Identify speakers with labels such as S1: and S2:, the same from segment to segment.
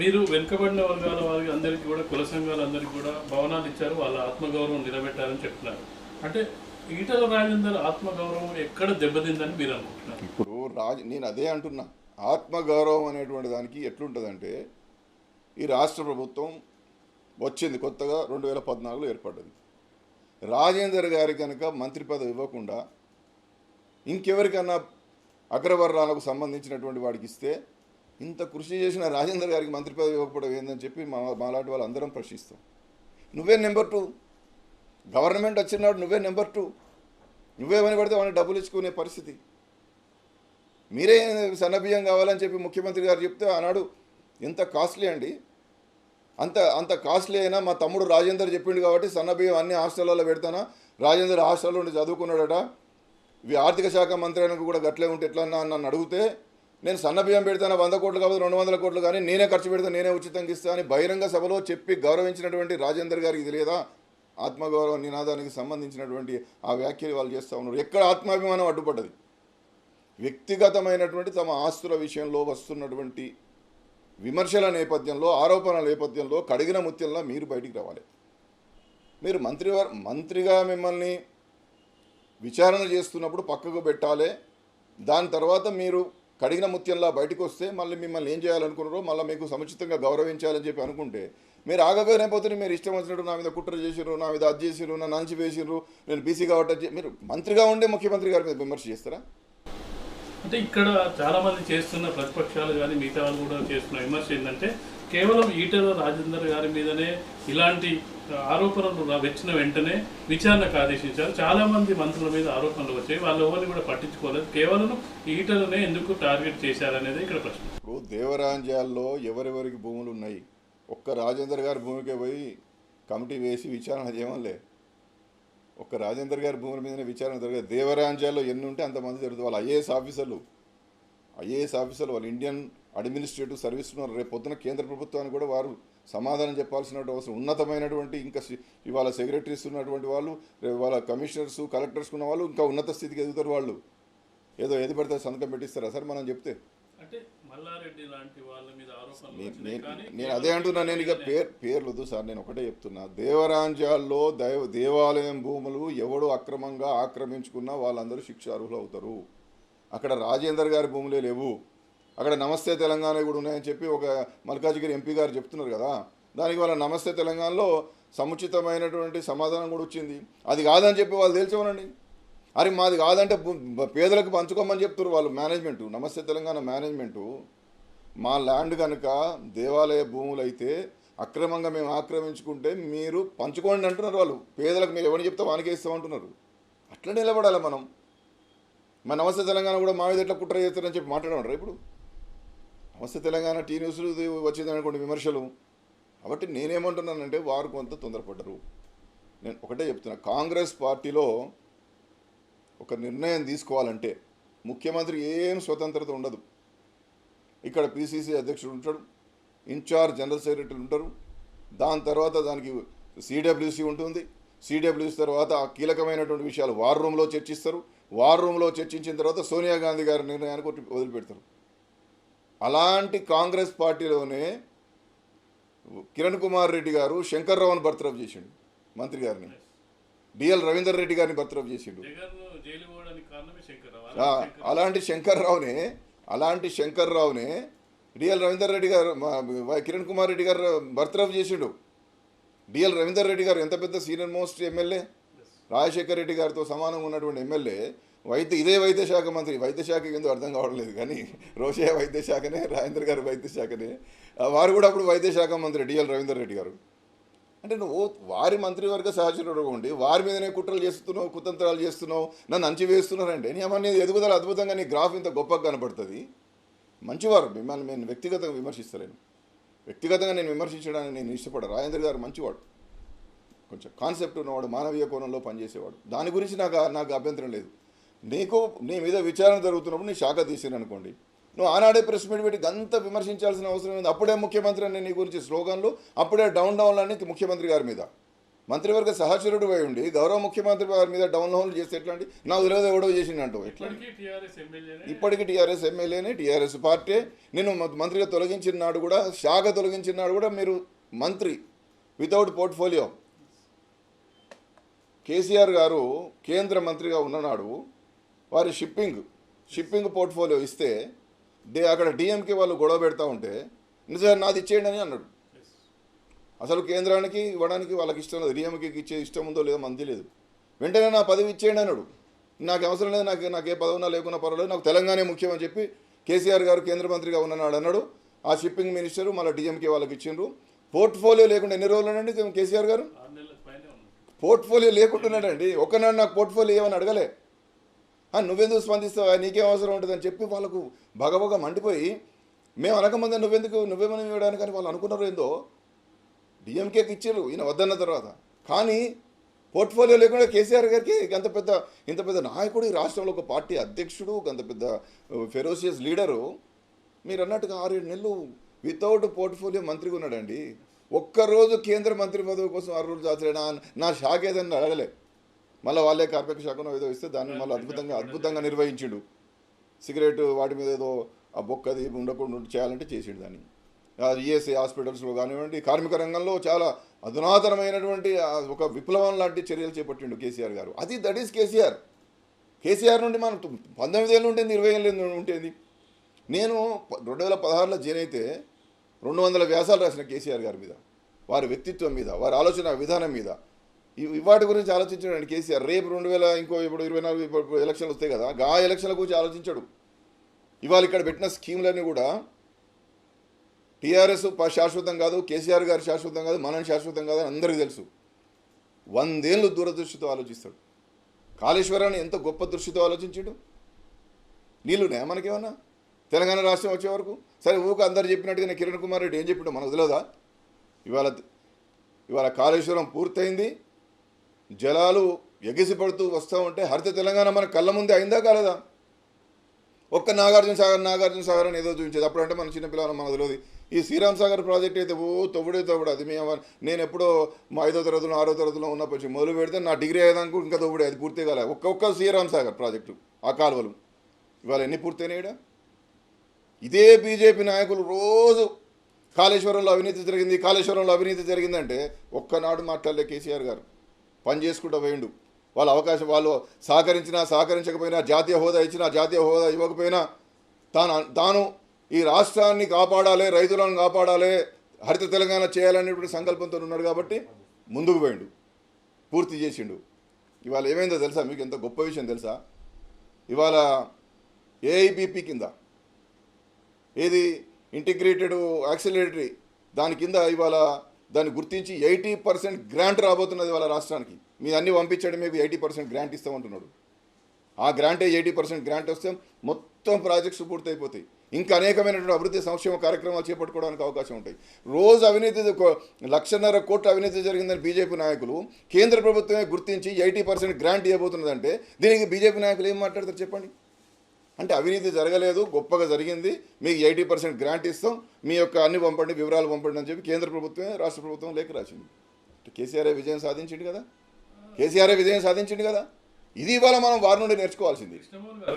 S1: మీరు వెనుకబడిన వర్గాల వారికి అందరికీ కూడా కుల సంఘాలందరికీ కూడా భవనాలు ఇచ్చారు, వాళ్ళ ఆత్మగౌరవం నిలబెట్టారని చెప్తున్నారు. అంటే ఈటల రాజేందర్ ఆత్మగౌరవం ఎక్కడ దెబ్బతిందని మీరు అనుకుంటున్నారు?
S2: ఇప్పుడు నేను అదే అంటున్నా, ఆత్మగౌరవం అనేటువంటి దానికి ఎట్లుంటుందంటే, ఈ రాష్ట్ర ప్రభుత్వం వచ్చింది కొత్తగా 2014లో ఏర్పడ్డది. రాజేందర్ గారి కనుక మంత్రి పదవి ఇవ్వకుండా ఇంకెవరికన్నా అగ్రవర్ణాలకు సంబంధించినటువంటి వాడికి ఇస్తే, ఇంత కృషి చేసిన రాజేందర్ గారికి మంత్రి పదవి ఇవ్వకపోవడం ఏందని చెప్పి మాలాంటి వాళ్ళు అందరం ప్రశ్నిస్తాం. నువ్వే నెంబర్ 2, గవర్నమెంట్ వచ్చినాడు నువ్వే నెంబర్ 2, నువ్వేమని పడితే వాళ్ళని డబ్బులు ఇచ్చుకునే పరిస్థితి. మీరే సన్నబియ్యం కావాలని చెప్పి ముఖ్యమంత్రి గారు చెప్తే ఆనాడు ఎంత కాస్ట్లీ అండి, అంత కాస్ట్లీ అయినా మా తమ్ముడు రాజేందర్ చెప్పిండు కాబట్టి సన్నబియ్యం అన్ని హాస్టల్లో పెడతానా, రాజేందర్ హాస్టల్లో ఉండి చదువుకున్నాడట, ఇవి ఆర్థిక శాఖ మంత్రి అయినాక కూడా గట్లే ఉంటే ఎట్లా నన్ను అడిగితే, నేను సన్నబియ్యం పెడతాను 100 కోట్లు కాబట్టి 200 కోట్లు కానీ నేనే ఖర్చు పెడతాను, నేనే ఉచితంగా ఇస్తా అని బహిరంగ సభలో చెప్పి గౌరవించినటువంటి రాజేందర్ గారికి తెలియదా ఆత్మగౌరవ నినాదానికి సంబంధించినటువంటి ఆ వ్యాఖ్యలు వాళ్ళు చేస్తూ ఉన్నారు. ఎక్కడ ఆత్మాభిమానం అడ్డుపడ్డది? వ్యక్తిగతమైనటువంటి తమ ఆస్తుల విషయంలో వస్తున్నటువంటి విమర్శల నేపథ్యంలో, ఆరోపణల నేపథ్యంలో కడిగిన ముత్యంలా మీరు బయటికి రావాలి. మీరు మంత్రిగా మిమ్మల్ని విచారణ చేస్తున్నప్పుడు పక్కకు పెట్టాలి. దాని తర్వాత మీరు కడిగిన ముత్యంలా బయటకు వస్తే మళ్ళీ మిమ్మల్ని ఏం చేయాలనుకున్నారో మళ్ళీ మీకు సముచితంగా గౌరవించాలని చెప్పి అనుకుంటే, మీరు ఆగకపోతే మీరు ఇష్టం వచ్చినట్టు నా మీద కుట్ర చేసిర్రు, నా మీద అది చేసిర్రు, నన్ను నంచి వేసిర్రు, నేను బీసీ కాబట్టి మీరు మంత్రిగా ఉండే ముఖ్యమంత్రి గారి మీద విమర్శ చేస్తారా?
S1: అంటే ఇక్కడ చాలా మంది చేస్తున్న ప్రతిపక్షాలు కానీ మిగతా వాళ్ళు కూడా చేస్తున్న విమర్శ ఏంటంటే, కేవలం ఈటల రాజేందర్ గారి మీదనే ఇలాంటి ఆరోపణలు వచ్చిన వెంటనే విచారణకు ఆదేశించారు. చాలా మంది మంత్రుల మీద ఆరోపణలు వచ్చాయి, వాళ్ళు ఎవరిని కూడా పట్టించుకోలేదు, కేవలం ఈటలనే ఎందుకు టార్గెట్ చేశారనేది ఇక్కడ ప్రశ్న.
S2: ఇప్పుడు దేవరాంజాల్లో ఎవరెవరికి భూములు ఉన్నాయి, ఒక్క రాజేందర్ గారి భూమికే పోయి కమిటీ వేసి విచారణ చేయమనిలే. ఒక్క రాజేందర్ గారి భూముల మీదనే విచారణ జరగదు. దేవరాంజాల్లో ఎన్ని ఉంటే అంతమంది జరుగుతుంది. వాళ్ళు ఐఏఎస్ ఆఫీసర్లు వాళ్ళు ఇండియన్ అడ్మినిస్ట్రేటివ్ సర్వీస్ ఉన్నారు. రేపు పొద్దున కేంద్ర ప్రభుత్వానికి కూడా వారు సమాధానం చెప్పాల్సిన అవసరం. ఉన్నతమైనటువంటి ఇంకా ఇవాళ సెక్రటరీస్ ఉన్నటువంటి వాళ్ళు, రేపు వాళ్ళ కమిషనర్స్ కలెక్టర్స్ ఉన్న వాళ్ళు ఇంకా ఉన్నత స్థితికి ఎదుగుతారు. వాళ్ళు ఏదో ఏది పడితే సంతకం పెట్టిస్తారా సార్ మనం చెప్తే?
S1: అంటే మల్లారెడ్డి లాంటి వాళ్ళ మీద
S2: నేను అదే అంటున్నా. నేను ఇక పేర్లు వద్దు సార్, నేను ఒకటే చెప్తున్నా. దేవరాంజాల్లో దేవాలయం భూములు ఎవడు అక్రమంగా ఆక్రమించుకున్నా వాళ్ళందరూ శిక్షార్హులు అవుతారు. అక్కడ రాజేందర్ గారి భూములే లేవు, అక్కడ నమస్తే తెలంగాణ కూడా ఉన్నాయని చెప్పి ఒక మల్కాజిగిరి ఎంపీ గారు చెప్తున్నారు కదా. దానికి వాళ్ళ నమస్తే తెలంగాణలో సముచితమైనటువంటి సమాధానం కూడా వచ్చింది. అది కాదని చెప్పి వాళ్ళు తేల్చమనండి. అరే మాది కాదంటే పేదలకు పంచుకోమని చెప్తారు వాళ్ళు మేనేజ్మెంటు, నమస్తే తెలంగాణ మేనేజ్మెంటు. మా ల్యాండ్ కనుక దేవాలయ భూములు అయితే అక్రమంగా మేము ఆక్రమించుకుంటే మీరు పంచుకోండి అంటున్నారు వాళ్ళు. పేదలకు మీరు ఎవరిని చెప్తే వానికే ఇస్తామంటున్నారు. అట్లా నిలబడాలి మనం. మా నమస్తే తెలంగాణ కూడా మా మీద ఎట్లా కుట్ర చేస్తారని చెప్పి మాట్లాడమంటారు. ఇప్పుడు నమస్తే తెలంగాణ టీ న్యూస్ వచ్చిందనుకోండి విమర్శలు. కాబట్టి నేనేమంటున్నానంటే వారు కొంత తొందరపడ్డరు. నేను ఒకటే చెప్తున్నా, కాంగ్రెస్ పార్టీలో ఒక నిర్ణయం తీసుకోవాలంటే ముఖ్యమంత్రికి ఏం స్వతంత్రత ఉండదు. ఇక్కడ పిసిసి అధ్యక్షుడు ఉంటాడు, ఇన్ఛార్జ్ జనరల్ సెక్రటరీ ఉంటారు, దాని తర్వాత దానికి సిడబ్ల్యూసి ఉంటుంది, సిడబ్ల్యూసి తర్వాత ఆ కీలకమైనటువంటి విషయాలు వార్ రూమ్లో చర్చిస్తారు, వార్ రూమ్లో చర్చించిన తర్వాత సోనియా గాంధీ గారి నిర్ణయానికి వదిలిపెడతారు. అలాంటి కాంగ్రెస్ పార్టీలోనే కిరణ్ కుమార్ రెడ్డి గారు శంకర్రావుని బర్తరఫ్ చేసిండు, మంత్రి గారిని. డిఎల్ రవీందర్ రెడ్డి గారిని బర్తరఫ్ చేసిండు. అలాంటి శంకర్రావునే డిఎల్ రవీందర్ రెడ్డి గారు కిరణ్ కుమార్ రెడ్డి గారు బర్తరఫ్ చేసిండు. డిఎల్ రవీందర్ రెడ్డి గారు ఎంత పెద్ద senior most MLA, Rajasekhar Reddy గారితో సమానంగా ఉన్నటువంటి ఎమ్మెల్యే, ఇదే వైద్య శాఖ మంత్రి. వైద్య శాఖకి ఎందుకు అర్థం కావట్లేదు కానీ రోషయ్య వైద్య శాఖనే, రాజేందర్ గారు వైద్య శాఖనే, వారు కూడా అప్పుడు వైద్య శాఖ మంత్రి డిఎల్ రవీందర్ రెడ్డి గారు. అంటే నువ్వు వారి మంత్రివర్గ సహచరుడు ఉండి వారి మీదనే కుట్రలు చేస్తున్నావు, కుతంత్రాలు చేస్తున్నావు, నన్ను అంచి వేస్తున్నారంటే నీ అమ్మ నీ ఎదుగుదల అద్భుతంగా, నీ గ్రాఫ్ ఇంత గొప్పగా కనపడుతుంది. మంచివారు, మిమ్మల్ని నేను వ్యక్తిగతంగా విమర్శిస్తలేను. వ్యక్తిగతంగా నేను విమర్శించడానికి నేను ఇష్టపడ. రాజేంద్ర గారు మంచివాడు, కొంచెం కాన్సెప్ట్ ఉన్నవాడు, మానవీయ కోణంలో పనిచేసేవాడు. దాని గురించి నాకు అభ్యంతరం లేదు. నీ మీద విచారణ జరుగుతున్నప్పుడు నీ శాఖ తీసిరు అనుకోండి, నువ్వు ఆనాడే ప్రెస్ మీట్ పెట్టి గంత విమర్శించాల్సిన అవసరం ఉంది. అప్పుడే ముఖ్యమంత్రి అని నీ గురించి స్లోగన్లు, అప్పుడే డౌన్లన్నీ ముఖ్యమంత్రి గారి మీద. మంత్రివర్గ సహచరుడు అయి ఉండి గౌరవ ముఖ్యమంత్రి వారి మీద డౌన్లోడ్ చేస్తే ఎట్లా అండి? నాకు తెలియదు ఎవడో చేసిండంటూ ఎట్లా? ఇప్పటికీ టీఆర్ఎస్ ఎమ్మెల్యేనే, టీఆర్ఎస్ పార్టీ. నేను మంత్రిగా తొలగించిన నాడు కూడా, శాఖ తొలగించిన నాడు కూడా మీరు మంత్రి వితౌట్ పోర్ట్ఫోలియో. కేసీఆర్ గారు కేంద్ర మంత్రిగా ఉన్ననాడు వారి షిప్పింగ్ పోర్ట్ఫోలియో ఇస్తే అక్కడ డిఎంకే వాళ్ళు గొడవ పెడతా ఉంటే నిజంగా నాది ఇచ్చేయండి అని అన్నాడు. అసలు కేంద్రానికి ఇవ్వడానికి వాళ్ళకి ఇష్టం లేదు, డిఎంకేకి ఇచ్చే ఇష్టం ఉందో లేదో మనకి తెలియదు. వెంటనే నా పదవి ఇచ్చేయండి అన్నాడు. నాకు అవసరం లేదు, నాకు ఏ పదవున్నా లేకున్నా పర్వాలేదు, నాకు తెలంగాణ ముఖ్యం అని చెప్పి కేసీఆర్ గారు కేంద్ర మంత్రిగా ఉన్ననాడు అన్నాడు. ఆ షిప్పింగ్ మినిస్టరు మళ్ళీ డిఎంకే వాళ్ళకి ఇచ్చిండ్రు. పోర్ట్ఫోలియో లేకుండా ఎన్ని రోజులు అండి కేసీఆర్ గారు? పోర్ట్ఫోలియో లేకుంటున్నాడండి. ఒకనాడు నాకు పోర్ట్ఫోలియో ఏమని అడగలే. నువ్వెందుకు స్పందిస్తావా, నీకేం అవసరం ఉంటుందని చెప్పి వాళ్ళకు బగబగ మండిపోయి, మేము అనకముందే నువ్వేమని ఇవ్వడానికి అని వాళ్ళు అనుకున్నారు. ఏందో డిఎంకేకి ఇచ్చారు ఈయన వద్దన్న తర్వాత. కానీ పోర్ట్ఫోలియో లేకుండా కేసీఆర్ గారికి ఇంత పెద్ద నాయకుడు, ఈ రాష్ట్రంలో ఒక పార్టీ అధ్యక్షుడు, అంత పెద్ద ఫెరోషియస్ లీడరు, మీరు అన్నట్టుగా 6-7 నెలలు వితౌట్ పోర్ట్ఫోలియో మంత్రిగా ఉన్నాడండి. ఒక్కరోజు కేంద్ర మంత్రి పదవి కోసం 6 రోజులు దాచలేనా? నా శాఖ ఏదన్నా అడగలే. మళ్ళీ వాళ్ళే కార్మిక శాఖను ఏదో ఇస్తే దాన్ని మళ్ళీ అద్భుతంగా నిర్వహించిండు. సిగరెట్ వాటి మీద ఏదో ఆ బొక్కది ఉండకుండా చేయాలంటే చేసిండు దాన్ని. ఈఎస్ఐ హాస్పిటల్స్లో కానివ్వండి, కార్మిక రంగంలో చాలా అధునాతనమైనటువంటి ఒక విప్లవం లాంటి చర్యలు చేపట్టిండు కేసీఆర్ గారు. దట్ ఈస్ కేసీఆర్ నుండి మనం 19 ఏళ్ళు ఉంటుంది, 20 ఏళ్ళు ఉంటుంది. నేను 2016లో జాయిన్ అయితే 200 వ్యాసాలు రాసిన కేసీఆర్ గారి మీద, వారి వ్యక్తిత్వం మీద, వారి ఆలోచన విధానం మీద. వాటి గురించి ఆలోచించాడు కేసీఆర్. రేపు 2024 ఎలక్షన్లు వస్తాయి కదా, ఆ ఎలక్షన్ల గురించి ఆలోచించాడు. ఇవాళ ఇక్కడ పెట్టిన స్కీములన్నీ కూడా టీఆర్ఎస్ శాశ్వతం కాదు, కేసీఆర్ గారు శాశ్వతం కాదు, మనం శాశ్వతం కాదు అని అందరికీ తెలుసు. 100 ఏళ్ళు దూరదృష్టితో ఆలోచిస్తాడు. కాళేశ్వరాన్ని ఎంత గొప్ప దృష్టితో ఆలోచించాడు. నీళ్ళున్నాయా మనకేమన్నా? తెలంగాణ రాష్ట్రం వచ్చే వరకు సరే ఊక అందరు చెప్పినట్టుగానే కిరణ్ కుమార్ రెడ్డి ఏం చెప్పాడో మనకు తెలియదా? ఇవాళ కాళేశ్వరం పూర్తయింది, జలాలు ఎగిసిపడుతూ వస్తూ ఉంటే హరిత తెలంగాణ మన కళ్ళ ముందే అయిందా కాలేదా? ఒక్క నాగార్జున సాగర్ అని ఏదో చూపించేది. అప్పుడంటే మన చిన్నపిల్లలు మనకు తెలియదు. ఈ శ్రీరామ్ సాగర్ ప్రాజెక్ట్ అయితే తవ్వుడు అది నేను ఎప్పుడో మా 5వ తరగతిలో 6వ తరగతిలో ఉన్నప్పుడు మొదలు పెడితే నా డిగ్రీ అయ్యేదానికి ఇంకా తవ్వుడే, అది పూర్తి కాలే. ఒక్క శ్రీరామ్ సాగర్ ప్రాజెక్టు, ఆ కాలువలు ఇవాళ ఎన్ని పూర్తయినాయిడా? ఇదే బీజేపీ నాయకులు రోజు కాళేశ్వరంలో అవినీతి జరిగిందంటే ఒక్కనాడు మాట్లాడలే కేసీఆర్ గారు. పని చేసుకుంటూ పోయిండు. వాళ్ళ అవకాశం, వాళ్ళు సహకరించకపోయినా, జాతీయ హోదా ఇచ్చినా, జాతీయ హోదా ఇవ్వకపోయినా తాను ఈ రాష్ట్రాన్ని కాపాడాలి, రైతులను కాపాడాలి, హరిత తెలంగాణ చేయాలనేటువంటి సంకల్పంతో ఉన్నాడు కాబట్టి ముందుకు పోయిండు, పూర్తి చేసిండు. ఇవాళ ఏమైందో తెలుసా మీకు? ఎంత గొప్ప విషయం తెలుసా? ఇవాళ ఏఐబిపి కింద ఏది ఇంటిగ్రేటెడ్ యాక్సిలరేటరీ దాని కింద ఇవాళ దాన్ని గుర్తించి 80% గ్రాంట్ రాబోతున్నది వాళ్ళ రాష్ట్రానికి. మీ అన్నీ పంపించండి, మీకు 80% గ్రాంట్ ఇస్తామంటున్నాడు. ఆ గ్రాంటే 80% గ్రాంట్ వస్తే మొత్తం ప్రాజెక్ట్స్ పూర్తయిపోతాయి. ఇంకా అనేకమైనటువంటి అభివృద్ధి సంక్షేమ కార్యక్రమాలు చేపట్టుకోవడానికి అవకాశం ఉంటాయి. రోజు అవినీతి 1,50,000 కోట్ల అవినీతి జరిగిందని బీజేపీ నాయకులు కేంద్ర ప్రభుత్వమే గుర్తించి 80% గ్రాంట్ ఇవ్వబోతున్నదంటే దీనికి బీజేపీ నాయకులు ఏం మాట్లాడతారు చెప్పండి? అంటే అవినీతి జరగలేదు, గొప్పగా జరిగింది, మీకు 80% గ్రాంట్ ఇస్తాం, మీ యొక్క అన్ని పంపండి, వివరాలు పంపండి అని చెప్పి కేంద్ర ప్రభుత్వమే రాష్ట్ర ప్రభుత్వం లేఖ రాసింది. కేసీఆర్ విజయం సాధించింది కదా. ఇది ఇవాళ మనం వారి నుండి నేర్చుకోవాల్సింది.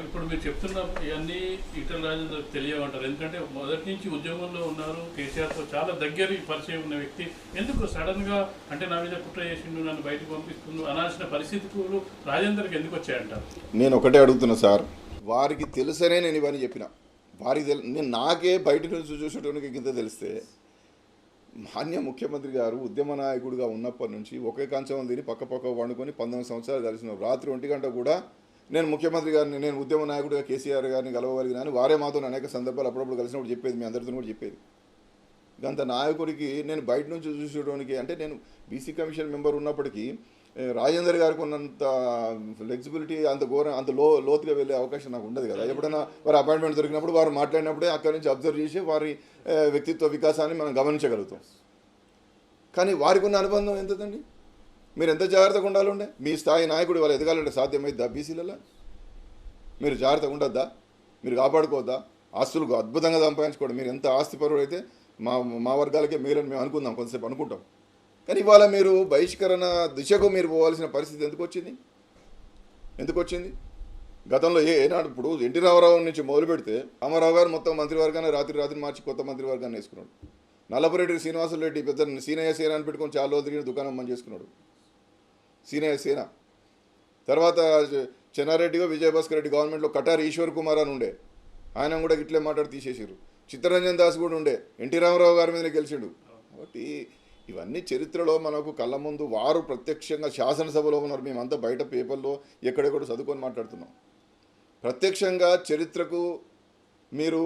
S1: ఇప్పుడు మీరు చెప్తున్న ఇవన్నీ ఈటల రాజేందర్ తెలియమంటారు. ఎందుకంటే మొదటి నుంచి ఉద్యోగంలో ఉన్నారు, కేసీఆర్తో చాలా దగ్గర పరిచయం ఉన్న వ్యక్తి. ఎందుకు సడన్గా అంటే నా మీద కుట్ర చేసిండు, నన్ను బయటకు పంపిస్తుండు అనాల్సిన పరిస్థితులు రాజేందర్కి ఎందుకు వచ్చాయంటారు?
S2: నేను ఒకటే అడుగుతున్నా సార్, వారికి తెలుసనే నేను ఇవన్నీ చెప్పిన. నేను నాకే బయట నుంచి చూసేటోనికి ఇంత తెలిస్తే, మాన్య ముఖ్యమంత్రి గారు ఉద్యమ నాయకుడిగా ఉన్నప్పటి నుంచి ఒకే కంచం తిని పక్క వండుకొని 19 సంవత్సరాలు కలిసిన రాత్రి 1 గంట కూడా నేను ముఖ్యమంత్రి గారిని, నేను ఉద్యమ నాయకుడిగా కేసీఆర్ గారిని కలవగలిగినాను. వారే మాతో అనేక సందర్భాలు అప్పుడప్పుడు కలిసినప్పుడు చెప్పేది, మీ అందరితో కూడా చెప్పేది. అంత నాయకుడికి నేను బయట నుంచి చూసేటోనికి, అంటే నేను బీసీ కమిషన్ మెంబర్ ఉన్నప్పటికీ రాజేందర్ గారికి ఉన్నంత ఫ్లెక్సిబిలిటీ, అంత లోతుగా వెళ్ళే అవకాశం నాకు ఉండదు కదా. ఎప్పుడైనా వారి అపాయింట్మెంట్ దొరికినప్పుడు వారు మాట్లాడినప్పుడే అక్కడి నుంచి అబ్జర్వ్ చేసి వారి వ్యక్తిత్వ వికాసాన్ని మనం గమనించగలుగుతాం. కానీ వారికి ఉన్న అనుబంధం ఎంతదండి? మీరు ఎంత జాగ్రత్తగా ఉండాలండే? మీ స్థాయి నాయకుడు వాళ్ళు ఎదగాలంటే సాధ్యమైద్దా? బీసీలలో మీరు జాగ్రత్తగా ఉండొద్దా? మీరు కాపాడుకోవద్దా? ఆస్తులు అద్భుతంగా సంపాదించుకోవడం, మీరు ఎంత ఆస్తిపరుడు అయితే మా వర్గాలకే మేలని మేము అనుకుందాం, కొంతసేపు అనుకుంటాం. కానీ ఇవాళ మీరు బహిష్కరణ దిశకు మీరు పోవాల్సిన పరిస్థితి ఎందుకు వచ్చింది గతంలో ఏనాడు ఇప్పుడు ఎన్టీ రామారావు నుంచి మొదలు పెడితే రామారావు గారు మొత్తం మంత్రివర్గాన్ని రాత్రి మార్చి కొత్త మంత్రివర్గాన్ని వేసుకున్నాడు. నల్లపురెడ్డి శ్రీనివాసులు రెడ్డి పెద్ద సీనయ్య సేన అని పెట్టుకొని చాలా రోజులు తిరిగిన దుకాణం మంచి చేసుకున్నాడు సీనయ్య సేన. తర్వాత చెన్నారెడ్డిగా విజయభాస్కర్ రెడ్డి గవర్నమెంట్లో కటారి ఈశ్వర్ కుమార్ అని ఉండే, ఆయన కూడా ఇట్లే మాట్లాడి తీసేసారు. చిత్తరంజన్ దాస్ కూడా ఉండే, ఎన్టీ రామారావు గారి మీదనే గెలిచిండు. కాబట్టి ఇవన్నీ చరిత్రలో మనకు కళ్ళ ముందు వారు ప్రత్యక్షంగా శాసనసభలో ఉన్నారు, మేమంతా బయట పేపర్లో ఎక్కడెక్కడ చదువుకొని మాట్లాడుతున్నాం. ప్రత్యక్షంగా చరిత్రకు మీరు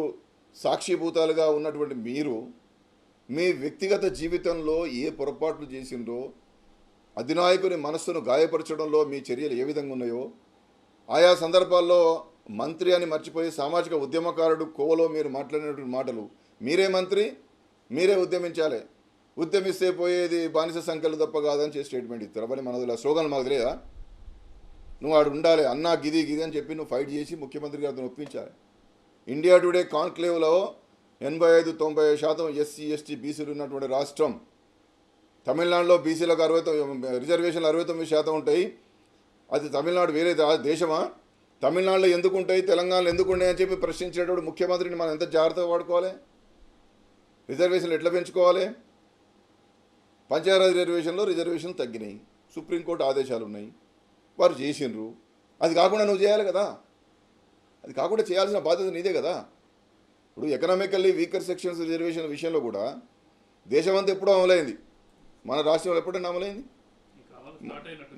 S2: సాక్షిభూతాలుగా ఉన్నటువంటి మీరు మీ వ్యక్తిగత జీవితంలో ఏ పొరపాట్లు చేసిండ్రో, అధినాయకుని మనస్సును గాయపరచడంలో మీ చర్యలు ఏ విధంగా ఉన్నాయో, ఆయా సందర్భాల్లో మంత్రి అని మర్చిపోయి సామాజిక ఉద్యమకారుడు కోవలో మీరు మాట్లాడినటువంటి మాటలు, మీరే మంత్రి మీరే ఉద్యమించాలి, ఉద్యమిస్తే పోయేది బానిస సంఖ్యలు తప్ప కాదని చేసి స్టేట్మెంట్ ఇస్తారు. అవన్నీ మనది స్లోగన్ మాకు తెలియదా? నువ్వు ఆడు ఉండాలి అన్నా గిది అని చెప్పి నువ్వు ఫైట్ చేసి ముఖ్యమంత్రి గారితో ఒప్పించాలి. ఇండియా టుడే కాన్క్లేవ్లో 85-90% ఎస్సీ ఎస్టీ బీసీలు ఉన్నటువంటి రాష్ట్రం. తమిళనాడులో బీసీలకు రిజర్వేషన్లు 69% ఉంటాయి. అది తమిళనాడు వేరే దేశమా? తమిళనాడులో ఎందుకు ఉంటాయి, తెలంగాణలో ఎందుకు ఉన్నాయి అని చెప్పి ప్రశ్నించేటప్పుడు ముఖ్యమంత్రిని మనం ఎంత జాగ్రత్తగా వాడుకోవాలి? రిజర్వేషన్లు ఎట్లా పెంచుకోవాలి? పంచాయతీ రిజర్వేషన్లు తగ్గినాయి, సుప్రీంకోర్టు ఆదేశాలు ఉన్నాయి, వారు చేసిండ్రు. అది కాకుండా నువ్వు చేయాలి కదా, అది కాకుండా చేయాల్సిన బాధ్యత నీదే కదా. ఇప్పుడు ఎకనామికల్లీ వీకర్ సెక్షన్స్ రిజర్వేషన్ విషయంలో కూడా దేశమంతా ఎప్పుడో అమలైంది, మన రాష్ట్రంలో ఎప్పుడైనా అమలైంది?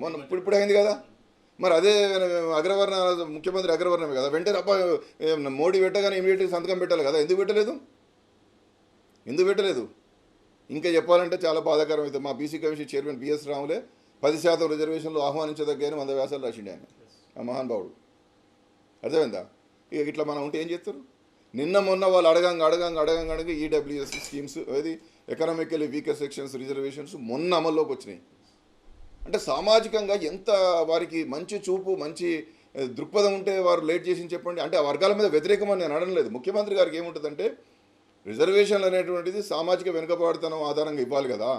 S2: మొన్న ఇప్పుడు అయింది కదా. మరి అదే అగ్రవర్ణ ముఖ్యమంత్రి అగ్రవర్ణమే కదా, వెంటనే మోడీ పెట్టగానే ఇమీడియట్గా సంతకం పెట్టాలి కదా. ఎందుకు పెట్టలేదు? ఇంకా చెప్పాలంటే చాలా బాధాకరం. అయితే మా బీసీ కమిషన్ చైర్మన్ బిఎస్ రాములే 10% రిజర్వేషన్లు ఆహ్వానించదగ్గని 100 వ్యాసాలు రాసిండే ఆయన, ఆ మహానుభావుడు. అర్థమైందా? ఇక ఇట్లా మనం ఉంటే ఏం చేస్తారు? నిన్న మొన్న వాళ్ళు అడగంగా ఈడబ్ల్యూఎస్ స్కీమ్స్, అది ఎకనామికల్లీ వీకర్ సెక్షన్స్ రిజర్వేషన్స్ మొన్న అమల్లోకి వచ్చినాయి. అంటే సామాజికంగా ఎంత వారికి మంచి చూపు, మంచి దృక్పథం ఉంటే వారు లేట్ చేసి చెప్పండి. అంటే ఆ వర్గాల మీద వ్యతిరేకమని నేను అనడం. ముఖ్యమంత్రి గారికి ఏముంటుందంటే రిజర్వేషన్లు అనేటువంటిది సామాజిక వెనుకబాటుతనం ఆధారంగా ఇవ్వాలి కదా.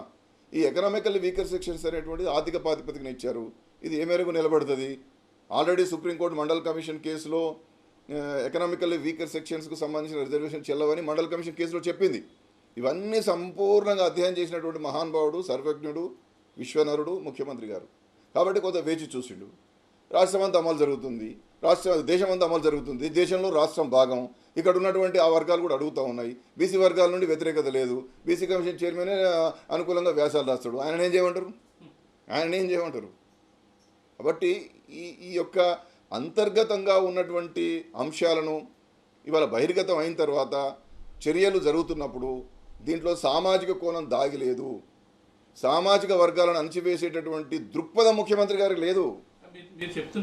S2: ఈ ఎకనామికల్లీ వీకర్ సెక్షన్స్ అనేటువంటిది ఆర్థిక ప్రాతిపదికన ఇచ్చారు. ఇది ఏ మేరకు నిలబడుతుంది? ఆల్రెడీ సుప్రీంకోర్టు మండల్ కమిషన్ కేసులో ఎకనామికల్లీ వీకర్ సెక్షన్స్కు సంబంధించిన రిజర్వేషన్ చెల్లవని మండల్ కమిషన్ కేసులో చెప్పింది. ఇవన్నీ సంపూర్ణంగా అధ్యయనం చేసినటువంటి మహానుభావుడు, సర్వజ్ఞుడు, విశ్వనరుడు ముఖ్యమంత్రి గారు. కాబట్టి కొంత వేచి చూసిండు. రాష్ట్రమంతా అమలు జరుగుతుంది, దేశమంతా అమలు జరుగుతుంది. దేశంలో రాష్ట్రం భాగం. ఇక్కడ ఉన్నటువంటి ఆ వర్గాలు కూడా అడుగుతూ ఉన్నాయి. బీసీ వర్గాల నుండి వ్యతిరేకత లేదు. బీసీ కమిషన్ చైర్మనే అనుకూలంగా వ్యాసాలు రాస్తాడు. ఆయన ఏం చేయమంటారు? కాబట్టి ఈ యొక్క అంతర్గతంగా ఉన్నటువంటి అంశాలను ఇవాళ బహిర్గతం అయిన తర్వాత చర్యలు జరుగుతున్నప్పుడు దీంట్లో సామాజిక కోణం దాగి లేదు. సామాజిక వర్గాలను అణచివేసేటటువంటి దృక్పథం ముఖ్యమంత్రి గారికి లేదు.
S1: మీరు చెప్తున్న